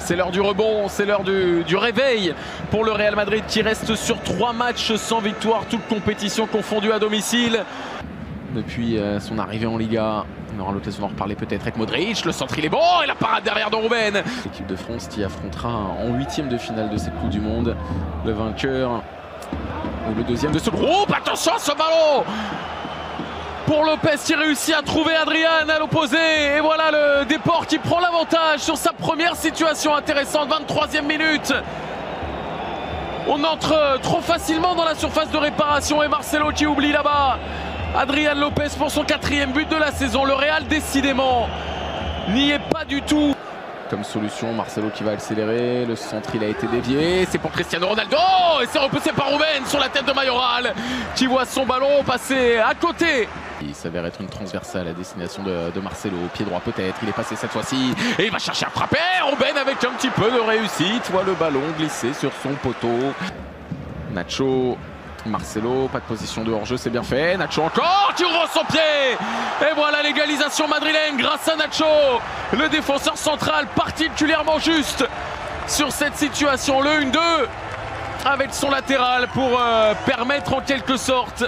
C'est l'heure du rebond, c'est l'heure du réveil pour le Real Madrid qui reste sur 3 matchs sans victoire, toutes compétitions confondues à domicile. Depuis son arrivée en Liga, on aura l'occasion d'en reparler peut-être avec Modric. Le centre il est bon et la parade derrière de Ruben. L'équipe de France qui affrontera en 8e de finale de cette Coupe du Monde le vainqueur ou le deuxième de ce groupe. Attention à ce ballon pour Lopez qui réussit à trouver Adrian à l'opposé. Et voilà le Depor qui prend l'avantage sur sa première situation intéressante. 23e minute. On entre trop facilement dans la surface de réparation et Marcelo qui oublie là-bas Adrian Lopez pour son 4e but de la saison. Le Real décidément n'y est pas du tout. Comme solution, Marcelo qui va accélérer, le centre il a été dévié, c'est pour Cristiano Ronaldo et c'est repoussé par Ruben sur la tête de Mayoral qui voit son ballon passer à côté. Il s'avère être une transversale à destination de Marcelo, pied droit peut-être, il est passé cette fois-ci et il va chercher à frapper. Ruben avec un petit peu de réussite, voit le ballon glisser sur son poteau. Nacho, Marcelo, pas de position de hors-jeu, c'est bien fait. Nacho encore qui ouvre son pied. Et voilà l'égalisation madrilène grâce à Nacho. Le défenseur central particulièrement juste sur cette situation. Le 1-2 avec son latéral pour permettre en quelque sorte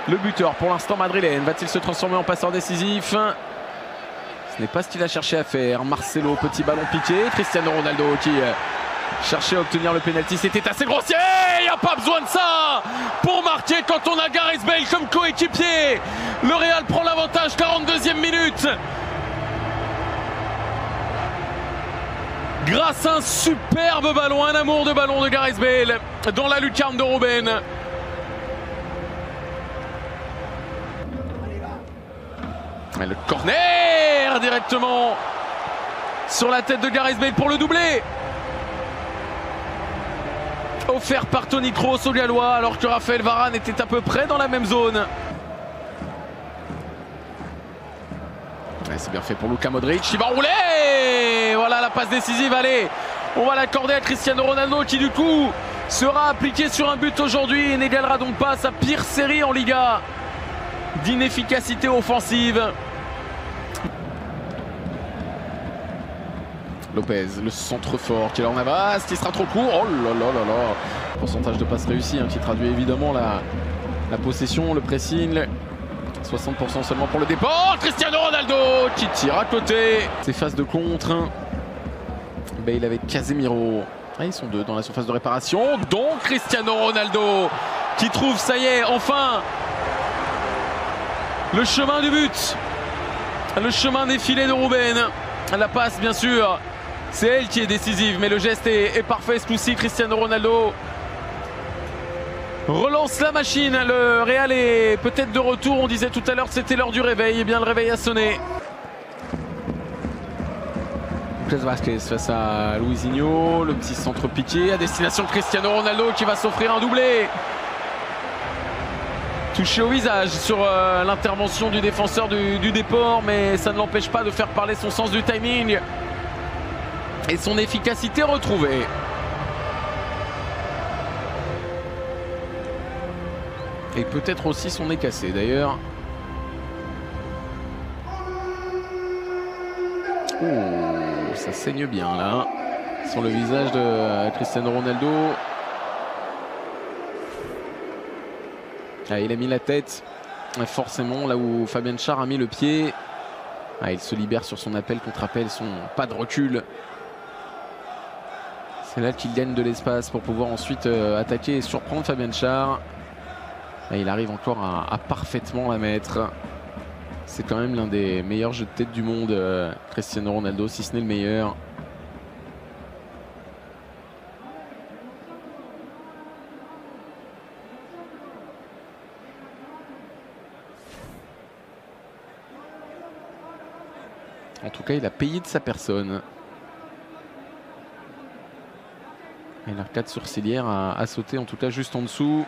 le buteur pour l'instant madrilène. Va-t-il se transformer en passeur décisif? Ce n'est pas ce qu'il a cherché à faire. Marcelo, petit ballon piqué. Cristiano Ronaldo qui cherchait à obtenir le pénalty, c'était assez grossier. Il n'y a pas besoin de ça pour marquer quand on a Gareth Bale comme coéquipier. Le Real prend l'avantage, 42e minute. Grâce à un superbe ballon, un amour de ballon de Gareth Bale dans la lucarne de Ruben. Le corner directement sur la tête de Gareth Bale pour le doublé. Offert par Toni Kroos au Gallois alors que Raphaël Varane était à peu près dans la même zone. C'est bien fait pour Luka Modric, il va rouler. Voilà la passe décisive, allez, on va l'accorder à Cristiano Ronaldo qui du coup sera appliqué sur un but aujourd'hui et n'égalera donc pas sa pire série en Liga d'inefficacité offensive. Lopez, le centre fort qui est là en avance, qui sera trop court. Oh là là là là. Pourcentage de passes réussies qui traduit évidemment la possession, le pressing. 60% seulement pour le départ. Cristiano Ronaldo qui tire à côté. Ces phases de contre. Bale avec Casemiro. Ah, ils sont deux dans la surface de réparation. Donc Cristiano Ronaldo qui trouve, ça y est, enfin le chemin du but. Le chemin défilé de Ruben. La passe bien sûr. C'est elle qui est décisive, mais le geste est parfait ce coup-ci. Cristiano Ronaldo relance la machine. Le Real est peut-être de retour. On disait tout à l'heure que c'était l'heure du réveil. Et bien le réveil a sonné. Lucas Vázquez face à Luisinho. Le petit centre piqué à destination de Cristiano Ronaldo qui va s'offrir un doublé. Touché au visage sur l'intervention du défenseur du Depor, mais ça ne l'empêche pas de faire parler son sens du timing et son efficacité retrouvée. Et peut-être aussi son nez cassé d'ailleurs. Oh, ça saigne bien là sur le visage de Cristiano Ronaldo. Ah, il a mis la tête forcément là où Fabian Schär a mis le pied. Ah, il se libère sur son appel contre appel, son pas de recul. C'est là qu'il gagne de l'espace pour pouvoir ensuite attaquer et surprendre Fabian Schär. Ah, il arrive encore à parfaitement la mettre. C'est quand même l'un des meilleurs jeux de tête du monde, Cristiano Ronaldo, si ce n'est le meilleur. En tout cas, il a payé de sa personne. Et l'arcade sourcilière a sauté, en tout cas juste en dessous.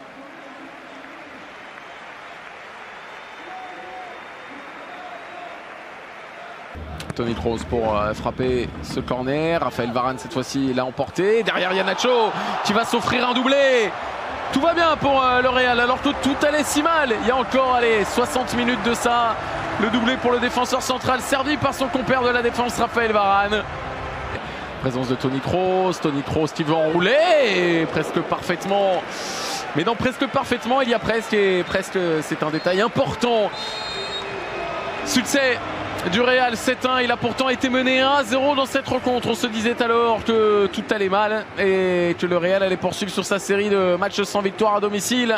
Toni Kroos pour frapper ce corner. Raphaël Varane cette fois-ci l'a emporté. Derrière, il y a Nacho qui va s'offrir un doublé. Tout va bien pour le Real alors que tout allait si mal. Il y a encore 60 minutes de ça. Le doublé pour le défenseur central servi par son compère de la défense Raphaël Varane. Présence de Toni Kroos qui veut enrouler et presque parfaitement. Mais dans presque parfaitement, il y a presque, et presque c'est un détail important. Succès du Real 7-1, il a pourtant été mené 1-0 dans cette rencontre. On se disait alors que tout allait mal et que le Real allait poursuivre sur sa série de matchs sans victoire à domicile.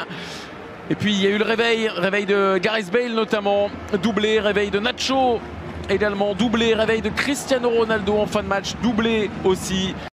Et puis il y a eu le réveil de Gareth Bale notamment, doublé, réveil de Nacho également, doublé, réveil de Cristiano Ronaldo en fin de match, doublé aussi.